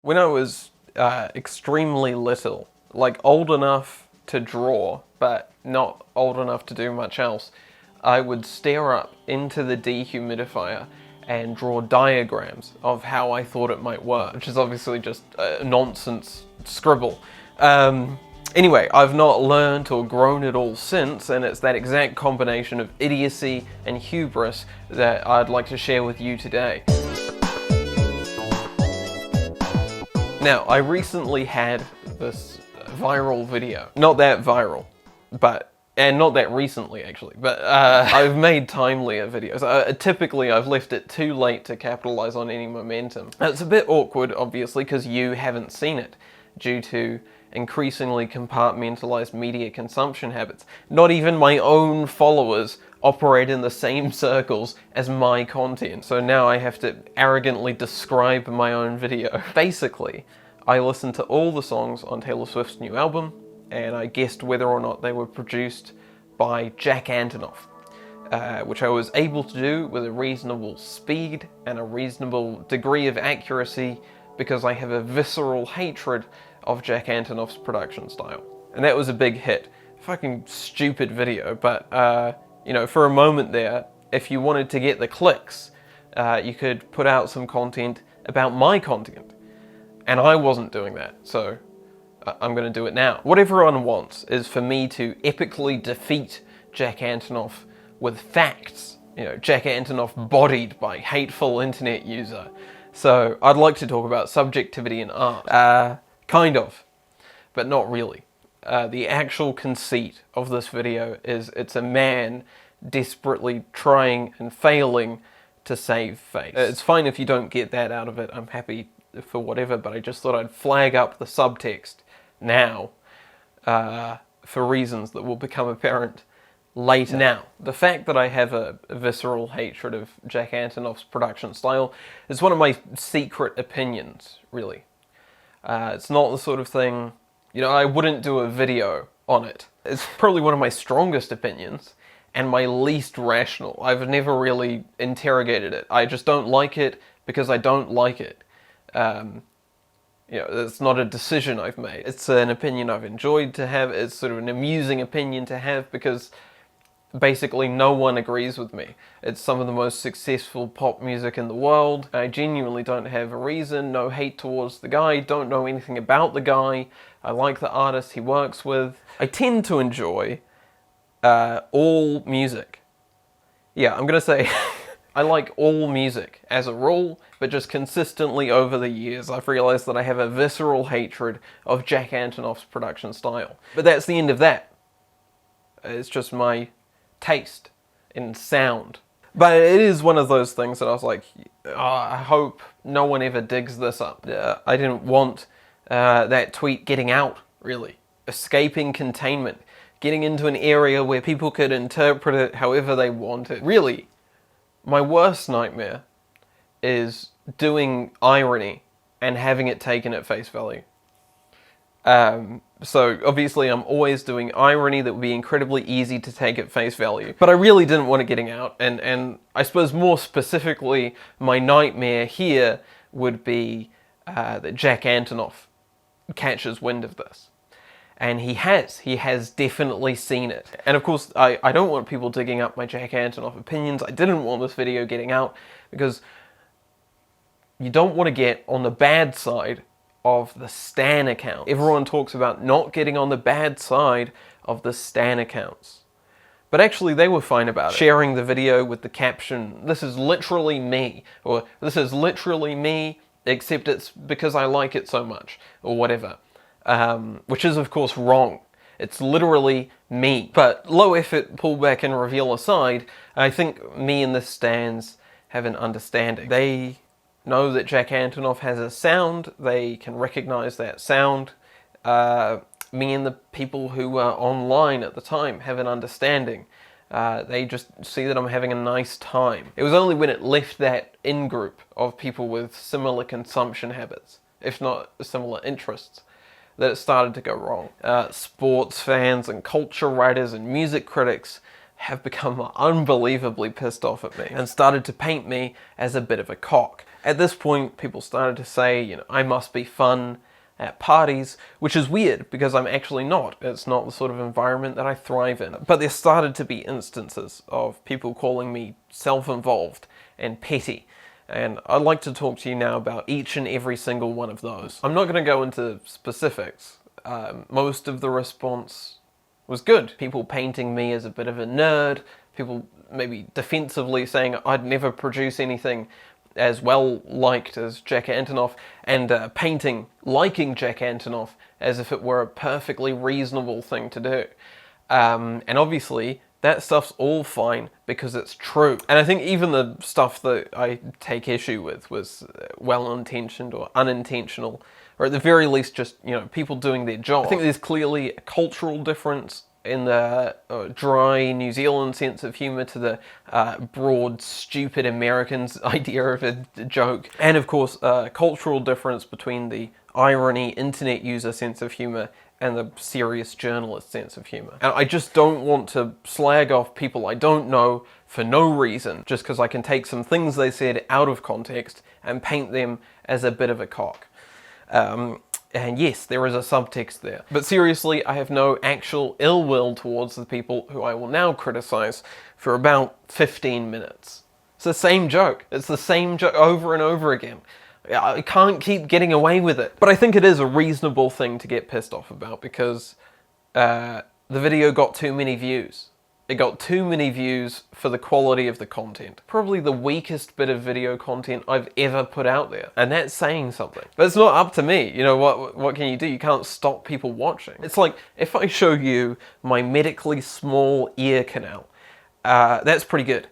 When I was extremely little, like old enough to draw, but not old enough to do much else, I would stare up into the dehumidifier and draw diagrams of how I thought it might work, which is obviously just nonsense scribble. Anyway, I've not learned or grown at all since, and it's that exact combination of idiocy and hubris that I'd like to share with you today. Now, I recently had this viral video. Not that viral, and not that recently actually, but I've made timelier videos. Typically, I've left it too late to capitalize on any momentum. It's a bit awkward, obviously, because you haven't seen it, due to increasingly compartmentalized media consumption habits. Not even my own followers operate in the same circles as my content, so now I have to arrogantly describe my own video. Basically, I listened to all the songs on Taylor Swift's new album, and I guessed whether or not they were produced by Jack Antonoff, which I was able to do with a reasonable speed and a reasonable degree of accuracy because I have a visceral hatred of Jack Antonoff's production style. And that was a big hit. Fucking stupid video, but you know, for a moment there, if you wanted to get the clicks, you could put out some content about my content. And I wasn't doing that, so I'm going to do it now. What everyone wants is for me to epically defeat Jack Antonoff with facts. You know, Jack Antonoff bodied by hateful internet user. So I'd like to talk about subjectivity in art. Kind of, but not really. The actual conceit of this video is it's a man desperately trying and failing to save face. It's fine if you don't get that out of it, I'm happy for whatever, but I just thought I'd flag up the subtext now for reasons that will become apparent later. Now, the fact that I have a visceral hatred of Jack Antonoff's production style is one of my secret opinions, really. It's not the sort of thing, you know, I wouldn't do a video on it. It's probably one of my strongest opinions and my least rational. I've never really interrogated it. I just don't like it because I don't like it. You know, it's not a decision I've made. It's an opinion I've enjoyed to have. It's sort of an amusing opinion to have because basically no one agrees with me. It's some of the most successful pop music in the world. I genuinely don't have a reason, no hate towards the guy, don't know anything about the guy. I like the artist he works with. I tend to enjoy all music. Yeah, I'm gonna say I like all music as a rule, but just consistently over the years I've realized that I have a visceral hatred of Jack Antonoff's production style. But that's the end of that. It's just my taste in sound. But it is one of those things that I was like, oh, I hope no one ever digs this up. I didn't want that tweet getting out, really. Escaping containment. Getting into an area where people could interpret it however they wanted. Really, my worst nightmare is doing irony and having it taken at face value. So obviously I'm always doing irony that would be incredibly easy to take at face value. But I really didn't want it getting out, and I suppose more specifically my nightmare here would be that Jack Antonoff catches wind of this. And he has definitely seen it. And of course I don't want people digging up my Jack Antonoff opinions. I didn't want this video getting out because you don't want to get on the bad side of the Stan account. Everyone talks about not getting on the bad side of the Stan accounts. But actually they were fine about it. Sharing the video with the caption, "This is literally me," or "This is literally me, except it's because I like it so much," or whatever. Which is of course wrong. It's literally me. But low effort pullback and reveal aside, I think me and the Stans have an understanding. They know that Jack Antonoff has a sound, they can recognize that sound. Me and the people who were online at the time have an understanding. They just see that I'm having a nice time. It was only when it left that in-group of people with similar consumption habits, if not similar interests, that it started to go wrong. Sports fans and culture writers and music critics have become unbelievably pissed off at me and started to paint me as a bit of a cock. At this point, people started to say, you know, I must be fun at parties, which is weird because I'm actually not. It's not the sort of environment that I thrive in. But there started to be instances of people calling me self-involved and petty. And I'd like to talk to you now about each and every single one of those. I'm not going to go into specifics. Most of the response was good. People painting me as a bit of a nerd, people maybe defensively saying I'd never produce anything as well liked as Jack Antonoff, and liking Jack Antonoff as if it were a perfectly reasonable thing to do. And obviously, that stuff's all fine because it's true. And I think even the stuff that I take issue with was well-intentioned or unintentional, or at the very least just, you know, people doing their job. I think there's clearly a cultural difference in the dry New Zealand sense of humour to the broad, stupid Americans' idea of a joke. And of course, a cultural difference between the irony internet user sense of humour and the serious journalist sense of humour. And I just don't want to slag off people I don't know for no reason, just because I can take some things they said out of context and paint them as a bit of a cock. And yes, there is a subtext there. But seriously, I have no actual ill will towards the people who I will now criticise for about 15 minutes. It's the same joke. It's the same joke over and over again. I can't keep getting away with it. But I think it is a reasonable thing to get pissed off about because the video got too many views. It got too many views for the quality of the content. Probably the weakest bit of video content I've ever put out there. And that's saying something. But it's not up to me. You know, what can you do? You can't stop people watching. It's like, if I show you my medically small ear canal, that's pretty good.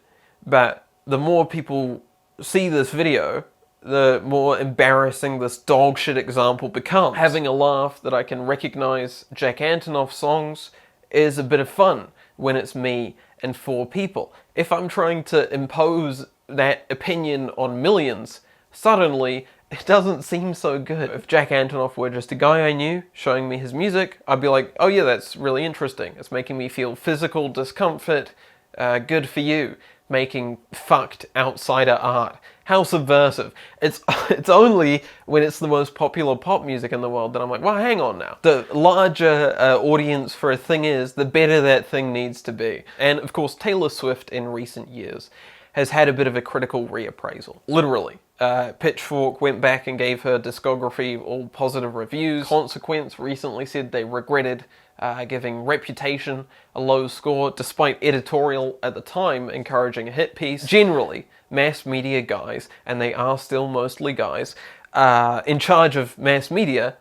But the more people see this video, the more embarrassing this dog shit example becomes. Having a laugh that I can recognize Jack Antonoff songs is a bit of fun when it's me and 4 people. If I'm trying to impose that opinion on millions, suddenly it doesn't seem so good. If Jack Antonoff were just a guy I knew showing me his music, I'd be like, oh yeah, that's really interesting. It's making me feel physical discomfort. Good for you. Making fucked outsider art. How subversive. It's only when it's the most popular pop music in the world that I'm like, well, hang on now. The larger audience for a thing is, the better that thing needs to be. And of course, Taylor Swift in recent years has had a bit of a critical reappraisal. Literally. Pitchfork went back and gave her discography all positive reviews. Consequence recently said they regretted giving Reputation a low score, despite editorial at the time encouraging a hit piece. Generally, mass media guys, and they are still mostly guys, in charge of mass media,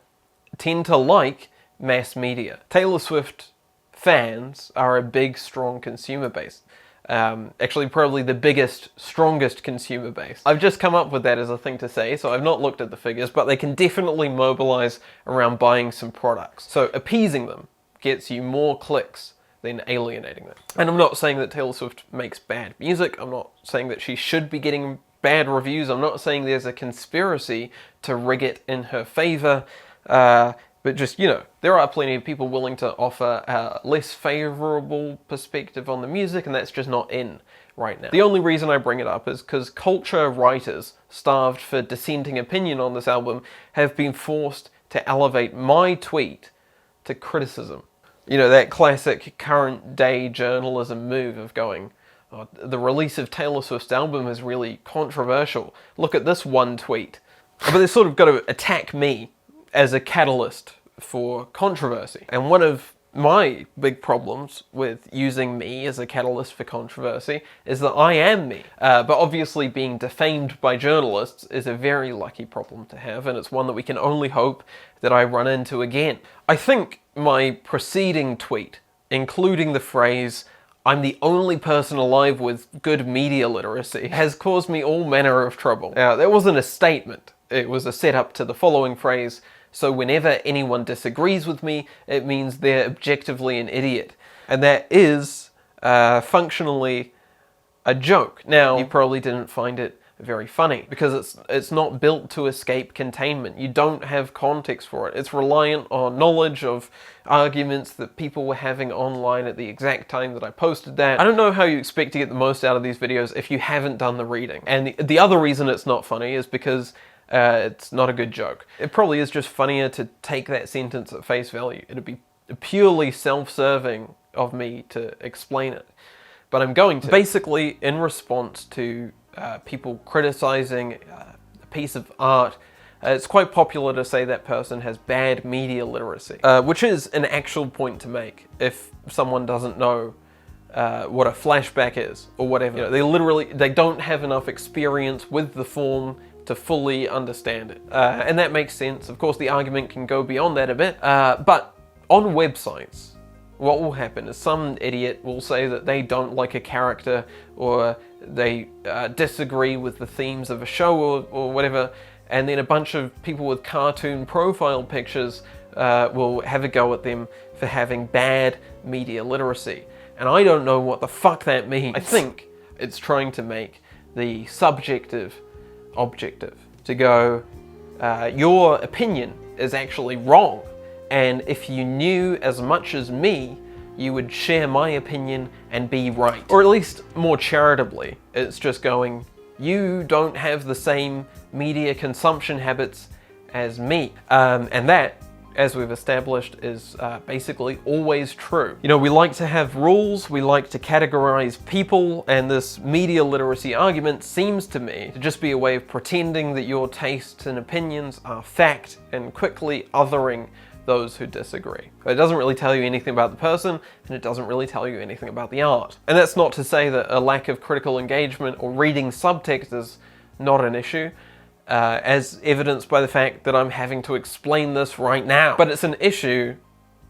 tend to like mass media. Taylor Swift fans are a big, strong consumer base. Actually, probably the biggest, strongest consumer base. I've just come up with that as a thing to say, so I've not looked at the figures, but they can definitely mobilize around buying some products. So appeasing them gets you more clicks than alienating them. And I'm not saying that Taylor Swift makes bad music. I'm not saying that she should be getting bad reviews. I'm not saying there's a conspiracy to rig it in her favor. But just, you know, there are plenty of people willing to offer a less favorable perspective on the music, and that's just not in right now. The only reason I bring it up is because culture writers, starved for dissenting opinion on this album, have been forced to elevate my tweet to criticism. You know, that classic current day journalism move of going, oh, the release of Taylor Swift's album is really controversial. Look at this one tweet. But they sort of got to attack me as a catalyst for controversy. And one of my big problems with using me as a catalyst for controversy is that I am me. But obviously being defamed by journalists is a very lucky problem to have, and it's one that we can only hope that I run into again. I think my preceding tweet, including the phrase, "I'm the only person alive with good media literacy," has caused me all manner of trouble. Now, that wasn't a statement. It was a setup to the following phrase: so whenever anyone disagrees with me, it means they're objectively an idiot. And that is functionally a joke. Now, you probably didn't find it very funny, because it's not built to escape containment. You don't have context for it. It's reliant on knowledge of arguments that people were having online at the exact time that I posted that. I don't know how you expect to get the most out of these videos if you haven't done the reading. And the other reason it's not funny is because it's not a good joke. It probably is just funnier to take that sentence at face value. It'd be purely self-serving of me to explain it. But I'm going to. Basically, in response to people criticizing a piece of art, it's quite popular to say that person has bad media literacy, which is an actual point to make if someone doesn't know what a flashback is or whatever. You know, they don't have enough experience with the form to fully understand it. And that makes sense. Of course, the argument can go beyond that a bit, but on websites, what will happen is some idiot will say that they don't like a character, or they disagree with the themes of a show or whatever, and then a bunch of people with cartoon profile pictures will have a go at them for having bad media literacy. And I don't know what the fuck that means. I think it's trying to make the subjective objective, to go, your opinion is actually wrong. And if you knew as much as me, you would share my opinion and be right. Or at least more charitably, it's just going, you don't have the same media consumption habits as me. And that, as we've established, is basically always true. You know, we like to have rules, we like to categorize people, and this media literacy argument seems to me to just be a way of pretending that your tastes and opinions are fact and quickly othering those who disagree. But it doesn't really tell you anything about the person, and it doesn't really tell you anything about the art. And that's not to say that a lack of critical engagement or reading subtext is not an issue, as evidenced by the fact that I'm having to explain this right now. But it's an issue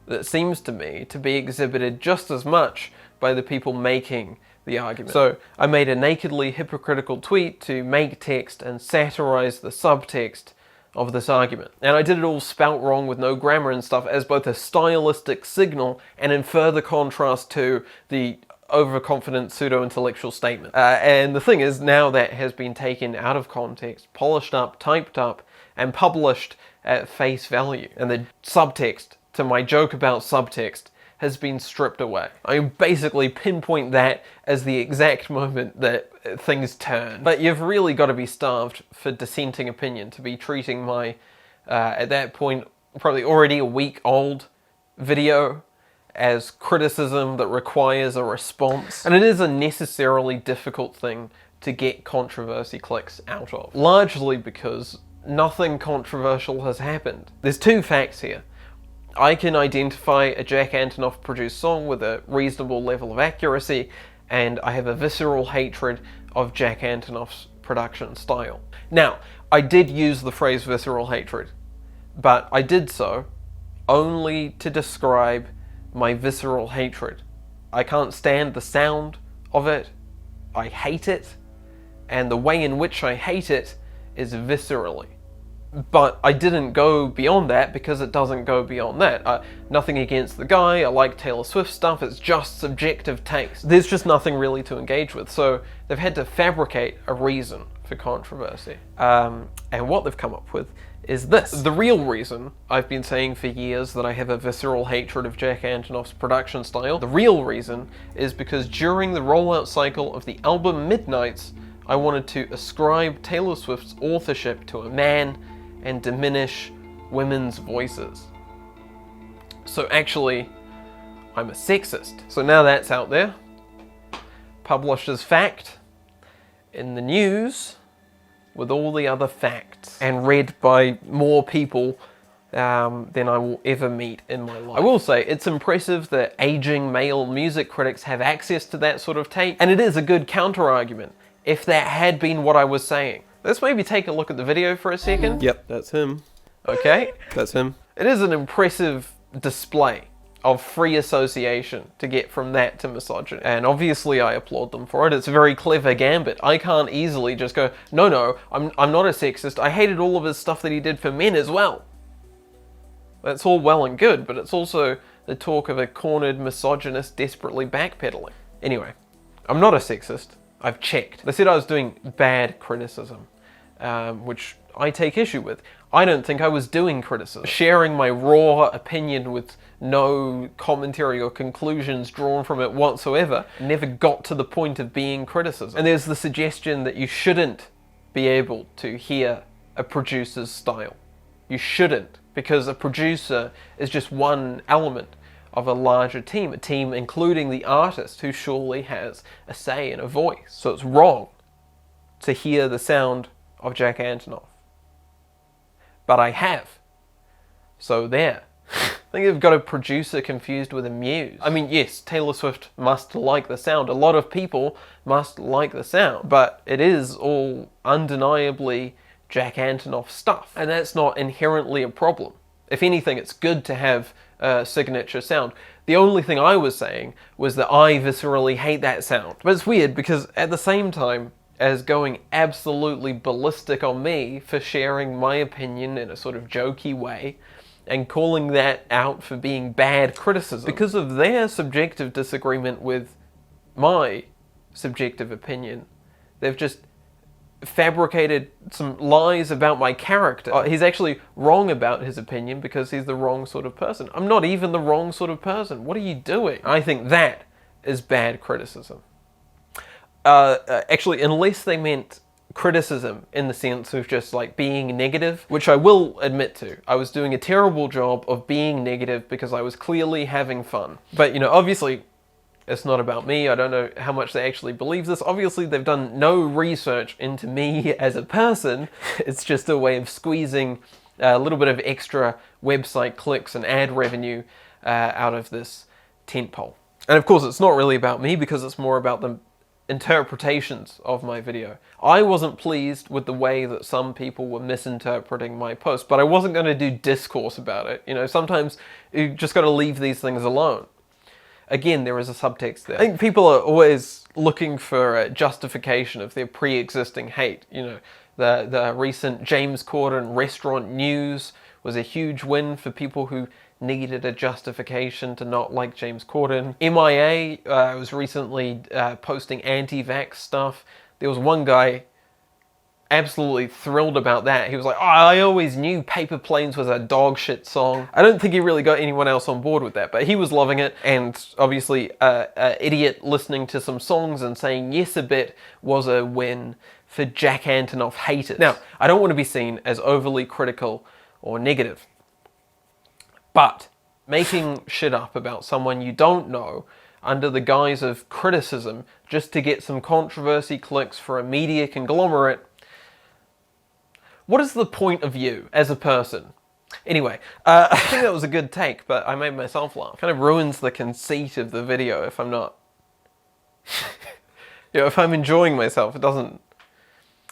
that seems to me to be exhibited just as much by the people making the argument. So I made a nakedly hypocritical tweet to make text and satirize the subtext of this argument. And I did it all spelt wrong with no grammar and stuff as both a stylistic signal and in further contrast to the overconfident pseudo-intellectual statement. And the thing is, now that has been taken out of context, polished up, typed up, and published at face value. And the subtext to my joke about subtext has been stripped away. I basically pinpoint that as the exact moment that things turn. But you've really got to be starved for dissenting opinion to be treating my, at that point, probably already a week old video as criticism that requires a response. And it is a necessarily difficult thing to get controversy clicks out of, largely because nothing controversial has happened. There's two facts here. I can identify a Jack Antonoff produced song with a reasonable level of accuracy, and I have a visceral hatred of Jack Antonoff's production style. Now, I did use the phrase visceral hatred, but I did so only to describe my visceral hatred. I can't stand the sound of it, I hate it, and the way in which I hate it is viscerally. But I didn't go beyond that because it doesn't go beyond that. Nothing against the guy, I like Taylor Swift stuff, it's just subjective taste. There's just nothing really to engage with, so they've had to fabricate a reason for controversy. And what they've come up with is this. The real reason I've been saying for years that I have a visceral hatred of Jack Antonoff's production style, the real reason is because during the rollout cycle of the album Midnights, I wanted to ascribe Taylor Swift's authorship to a man and diminish women's voices. So actually, I'm a sexist. So now that's out there, published as fact, in the news, with all the other facts, and read by more people than I will ever meet in my life. I will say, it's impressive that aging male music critics have access to that sort of tape, and it is a good counter-argument, if that had been what I was saying. Let's maybe take a look at the video for a second. Yep, that's him. Okay. That's him. It is an impressive display of free association to get from that to misogyny. And obviously I applaud them for it. It's a very clever gambit. I can't easily just go, no, I'm not a sexist. I hated all of his stuff that he did for men as well. That's all well and good, but it's also the talk of a cornered misogynist desperately backpedaling. Anyway, I'm not a sexist. I've checked. They said I was doing bad criticism, which I take issue with. I don't think I was doing criticism. Sharing my raw opinion with no commentary or conclusions drawn from it whatsoever never got to the point of being criticism. And there's the suggestion that you shouldn't be able to hear a producer's style. You shouldn't, because a producer is just one element of a larger team, a team including the artist, who surely has a say and a voice. So it's wrong to hear the sound of Jack Antonoff. But I have. So there. I think you've got a producer confused with a muse. I mean, yes, Taylor Swift must like the sound. A lot of people must like the sound. But it is all undeniably Jack Antonoff stuff. And that's not inherently a problem. If anything, it's good to have a signature sound. The only thing I was saying was that I viscerally hate that sound. But it's weird because at the same time as going absolutely ballistic on me for sharing my opinion in a sort of jokey way and calling that out for being bad criticism because of their subjective disagreement with my subjective opinion, they've just fabricated some lies about my character. He's actually wrong about his opinion because he's the wrong sort of person. I'm not even the wrong sort of person. What are you doing? I think that is bad criticism. Actually, unless they meant criticism in the sense of just like being negative, which I will admit to. I was doing a terrible job of being negative because I was clearly having fun. But, you know, obviously it's not about me. I don't know how much they actually believe this. Obviously, they've done no research into me as a person. It's just a way of squeezing a little bit of extra website clicks and ad revenue out of this tentpole. And of course, it's not really about me because it's more about the interpretations of my video. I wasn't pleased with the way that some people were misinterpreting my post, but I wasn't going to do discourse about it. You know, sometimes you just got to leave these things alone. Again, there is a subtext there. I think people are always looking for a justification of their pre-existing hate. You know, the recent James Corden restaurant news was a huge win for people who needed a justification to not like James Corden. MIA was recently posting anti-vax stuff. There was one guy absolutely thrilled about that. He was like, oh, I always knew Paper Planes was a dog shit song. I don't think he really got anyone else on board with that, but he was loving it. And obviously, an idiot listening to some songs and saying yes a bit was a win for Jack Antonoff haters. Now, I don't want to be seen as overly critical or negative, but making shit up about someone you don't know under the guise of criticism just to get some controversy clicks for a media conglomerate, what is the point of you as a person? Anyway, I think that was a good take, but I made myself laugh. Kind of ruins the conceit of the video if I'm not... you know, if I'm enjoying myself, it doesn't...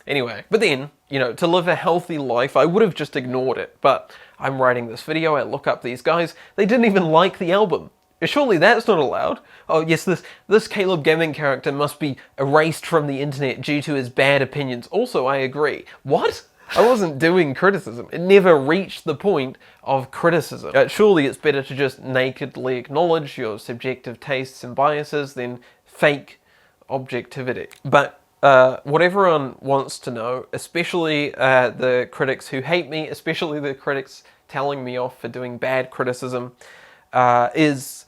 Anyway, but then, you know, to live a healthy life, I would have just ignored it, but I'm writing this video, I look up these guys, they didn't even like the album. Surely that's not allowed. Oh yes, this Caleb Gaming character must be erased from the internet due to his bad opinions. Also, I agree. What? I wasn't doing criticism. It never reached the point of criticism. Surely it's better to just nakedly acknowledge your subjective tastes and biases than fake objectivity. But what everyone wants to know, especially the critics who hate me, especially the critics telling me off for doing bad criticism, is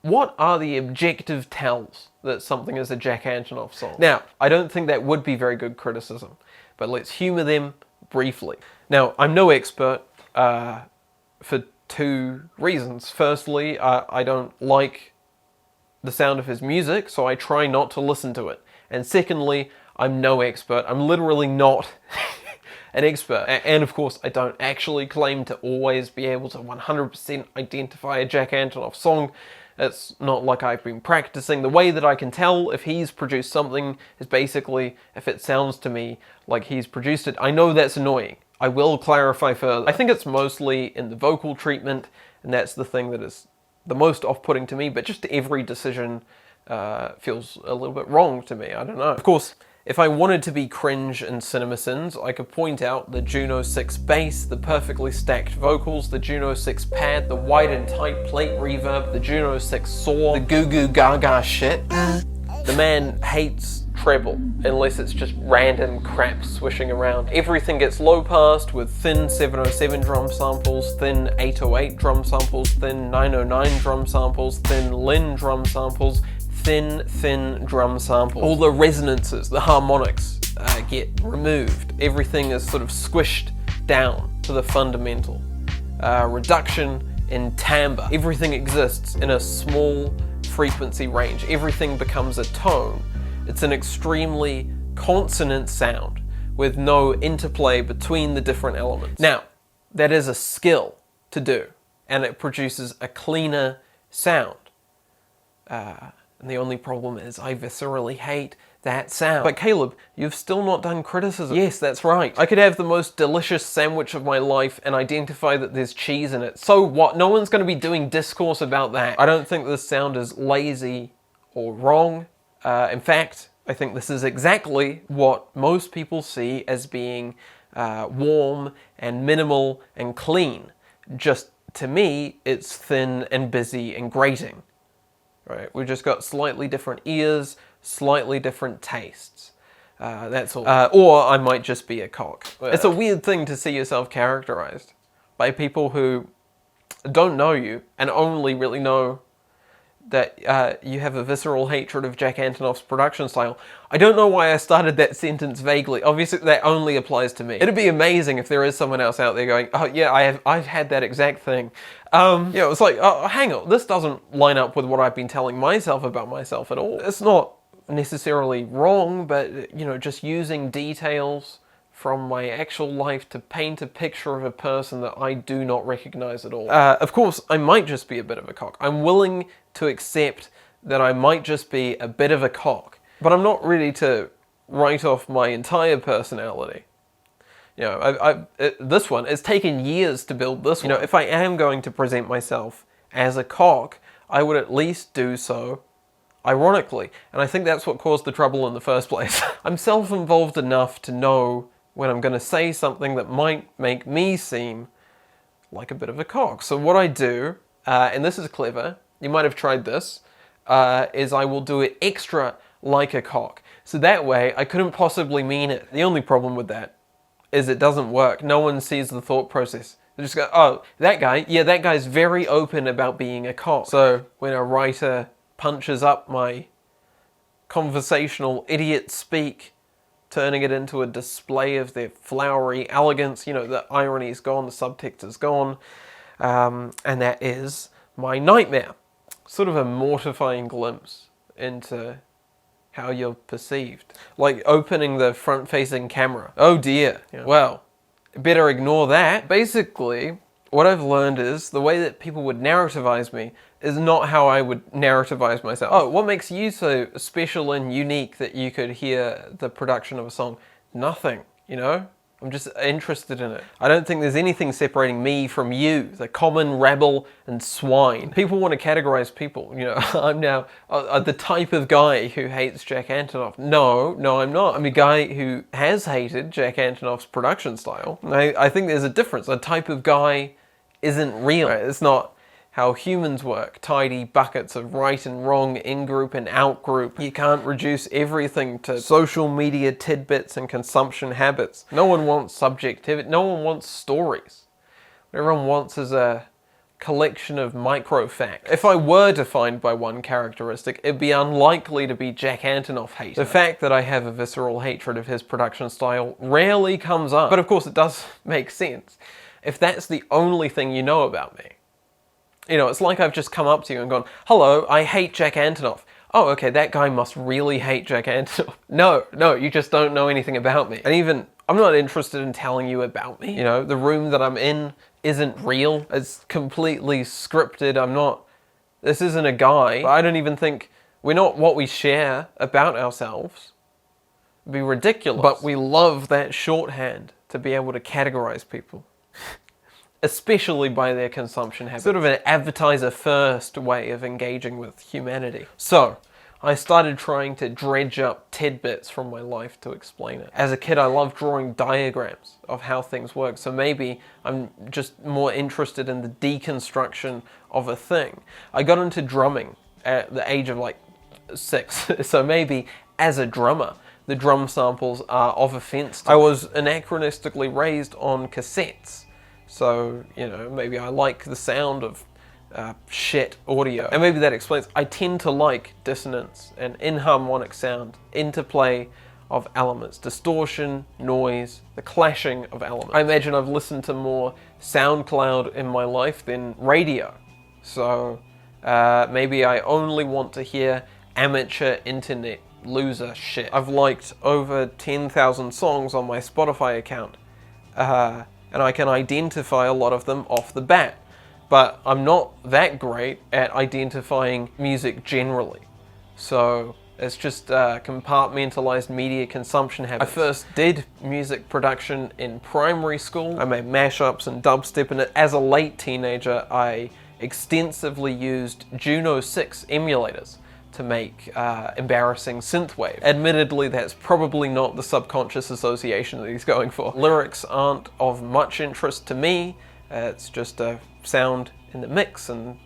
what are the objective tells that something is a Jack Antonoff song? Now, I don't think that would be very good criticism, but let's humour them briefly. Now, I'm no expert for two reasons. Firstly, I don't like the sound of his music, so I try not to listen to it. And secondly, I'm no expert. I'm literally not an expert. And of course, I don't actually claim to always be able to 100% identify a Jack Antonoff song. It's not like I've been practicing. The way that I can tell if he's produced something is basically if it sounds to me like he's produced it. I know that's annoying. I will clarify further. I think it's mostly in the vocal treatment, and that's the thing that is the most off-putting to me, but just every decision feels a little bit wrong to me. I don't know. Of course, if I wanted to be cringe and CinemaSins, I could point out the Juno 6 bass, the perfectly stacked vocals, the Juno 6 pad, the wide and tight plate reverb, the Juno 6 saw, the goo goo gaga shit. The man hates treble, unless it's just random crap swishing around. Everything gets low passed with thin 707 drum samples, thin 808 drum samples, thin 909 drum samples, thin Lin drum samples, thin drum samples. All the resonances, the harmonics get removed. Everything is sort of squished down to the fundamental. Reduction in timbre. Everything exists in a small frequency range. Everything becomes a tone. It's an extremely consonant sound with no interplay between the different elements. Now, that is a skill to do, and it produces a cleaner sound. And the only problem is I viscerally hate that sound. But Caleb, you've still not done criticism. Yes, that's right. I could have the most delicious sandwich of my life and identify that there's cheese in it. So what? No one's going to be doing discourse about that. I don't think this sound is lazy or wrong. In fact, I think this is exactly what most people see as being warm and minimal and clean. Just to me, it's thin and busy and grating. Right? We've just got slightly different ears, slightly different tastes. That's all. Or I might just be a cock. It's a weird thing to see yourself characterized by people who don't know you and only really know that you have a visceral hatred of Jack Antonoff's production style. I don't know why I started that sentence vaguely. Obviously, that only applies to me. It'd be amazing if there is someone else out there going, oh yeah, I've had that exact thing. Yeah, it's like, oh, hang on, this doesn't line up with what I've been telling myself about myself at all. It's not necessarily wrong, but you know, just using details from my actual life to paint a picture of a person that I do not recognize at all. Of course, I might just be a bit of a cock. I'm willing to accept that I might just be a bit of a cock, but I'm not ready to write off my entire personality. You know, this one, it's taken years to build this one. You know, if I am going to present myself as a cock, I would at least do so ironically. And I think that's what caused the trouble in the first place. I'm self-involved enough to know when I'm going to say something that might make me seem like a bit of a cock. So what I do, and this is clever, you might have tried this, is I will do it extra like a cock. So that way, I couldn't possibly mean it. The only problem with that is it doesn't work. No one sees the thought process. They just go, oh, that guy, yeah, that guy's very open about being a cock. So when a writer punches up my conversational idiot speak, turning it into a display of their flowery elegance, you know, the irony is gone, the subtext is gone, and that is my nightmare. Sort of a mortifying glimpse into how you're perceived. Like opening the front-facing camera. Oh dear. Yeah. Well, better ignore that. Basically, what I've learned is the way that people would narrativize me is not how I would narrativize myself. Oh, what makes you so special and unique that you could hear the production of a song? Nothing, you know? I'm just interested in it. I don't think there's anything separating me from you, the common rabble and swine. People want to categorize people, you know, I'm now the type of guy who hates Jack Antonoff. No, I'm not. I'm a guy who has hated Jack Antonoff's production style. I think there's a difference. A type of guy isn't real. Right? It's not how humans work. Tidy buckets of right and wrong, in-group and out-group. You can't reduce everything to social media tidbits and consumption habits. No one wants subjectivity. No one wants stories. What everyone wants is a collection of micro-facts. If I were defined by one characteristic, it'd be unlikely to be Jack Antonoff hate. The fact that I have a visceral hatred of his production style rarely comes up. But of course it does make sense. If that's the only thing you know about me, you know, it's like I've just come up to you and gone, hello, I hate Jack Antonoff. Oh, okay, that guy must really hate Jack Antonoff. No, you just don't know anything about me. And even, I'm not interested in telling you about me. You know, the room that I'm in isn't real. It's completely scripted. This isn't a guy. I don't even think, we're not what we share about ourselves. It'd be ridiculous. But we love that shorthand to be able to categorize people. Especially by their consumption habits. Sort of an advertiser-first way of engaging with humanity. So, I started trying to dredge up tidbits from my life to explain it. As a kid, I loved drawing diagrams of how things work, so maybe I'm just more interested in the deconstruction of a thing. I got into drumming at the age of like 6, so maybe as a drummer, the drum samples are of offense to me. I was anachronistically raised on cassettes, so, you know, maybe I like the sound of shit audio. And maybe that explains, I tend to like dissonance and inharmonic sound, interplay of elements, distortion, noise, the clashing of elements. I imagine I've listened to more SoundCloud in my life than radio. So maybe I only want to hear amateur internet loser shit. I've liked over 10,000 songs on my Spotify account, and I can identify a lot of them off the bat. But I'm not that great at identifying music generally. So it's just compartmentalized media consumption habits. I first did music production in primary school. I made mashups and dubstep, and as a late teenager, I extensively used Juno 6 emulators to make embarrassing synthwave. Admittedly, that's probably not the subconscious association that he's going for. Lyrics aren't of much interest to me. It's just a sound in the mix, and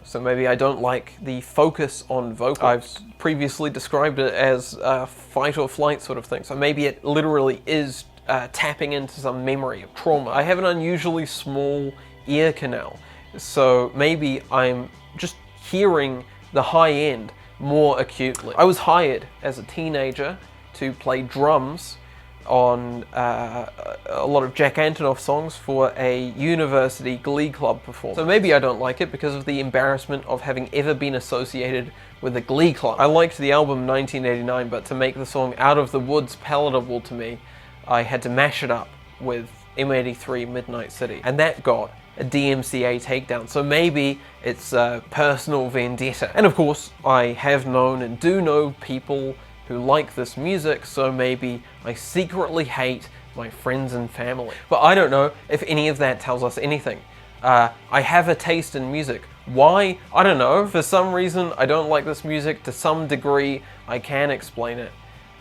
so maybe I don't like the focus on vocals. I've previously described it as a fight or flight sort of thing, so maybe it literally is tapping into some memory of trauma. I have an unusually small ear canal, so maybe I'm just hearing the high end more acutely. I was hired as a teenager to play drums on a lot of Jack Antonoff songs for a university glee club performance. So maybe I don't like it because of the embarrassment of having ever been associated with a glee club. I liked the album 1989, but to make the song Out of the Woods palatable to me, I had to mash it up with M83 Midnight City, and that got a DMCA takedown. So maybe it's a personal vendetta. And of course, I have known and do know people who like this music, so maybe I secretly hate my friends and family. But I don't know if any of that tells us anything. I have a taste in music. Why? I don't know. For some reason, I don't like this music. To some degree, I can explain it.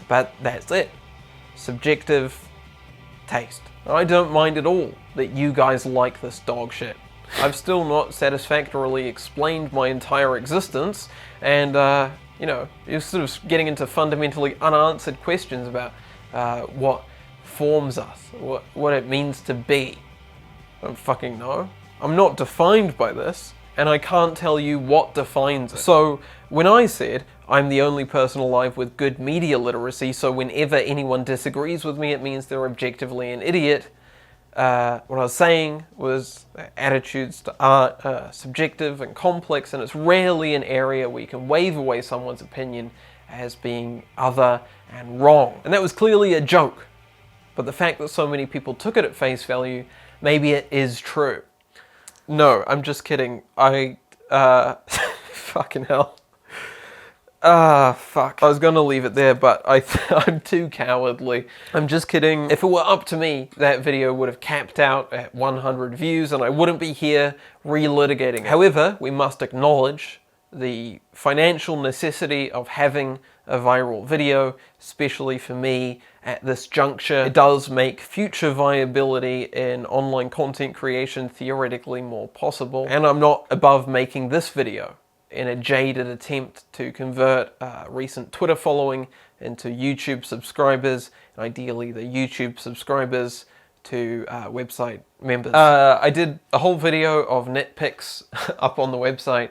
But that's it. Subjective taste. I don't mind at all that you guys like this dog shit. I've still not satisfactorily explained my entire existence, and you know, you're sort of getting into fundamentally unanswered questions about what forms us, what it means to be. I don't fucking know. I'm not defined by this, and I can't tell you what defines it. So when I said I'm the only person alive with good media literacy, so whenever anyone disagrees with me, it means they're objectively an idiot, what I was saying was attitudes to art are subjective and complex, and it's rarely an area where you can wave away someone's opinion as being other and wrong. And that was clearly a joke, but the fact that so many people took it at face value, maybe it is true. No, I'm just kidding. Fucking hell. Fuck. I was gonna leave it there, but I'm too cowardly. I'm just kidding. If it were up to me, that video would have capped out at 100 views and I wouldn't be here relitigating it. However, we must acknowledge the financial necessity of having a viral video, especially for me at this juncture. It does make future viability in online content creation theoretically more possible, and I'm not above making this video in a jaded attempt to convert recent Twitter following into YouTube subscribers, and ideally the YouTube subscribers to website members. I did a whole video of nitpicks up on the website,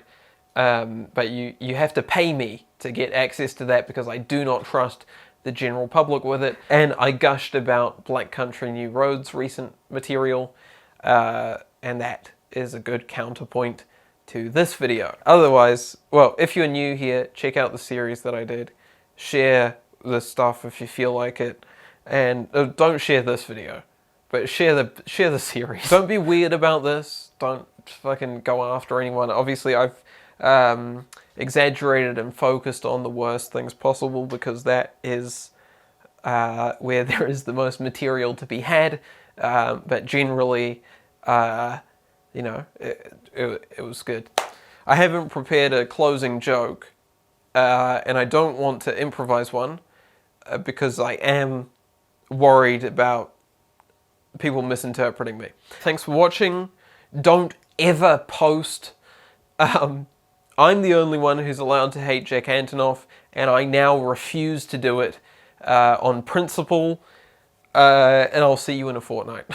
but you have to pay me to get access to that because I do not trust the general public with it. And I gushed about Black Country New Roads recent material, and that is a good counterpoint to this video. Otherwise, well, if you're new here, check out the series that I did. Share this stuff if you feel like it, and don't share this video, but share the series. Don't be weird about this. Don't fucking go after anyone. Obviously, I've exaggerated and focused on the worst things possible because that is where there is the most material to be had. But generally, you know, it was good. I haven't prepared a closing joke, and I don't want to improvise one because I am worried about people misinterpreting me. Thanks for watching. Don't ever post I'm the only one who's allowed to hate Jack Antonoff, and I now refuse to do it on principle, and I'll see you in a fortnight.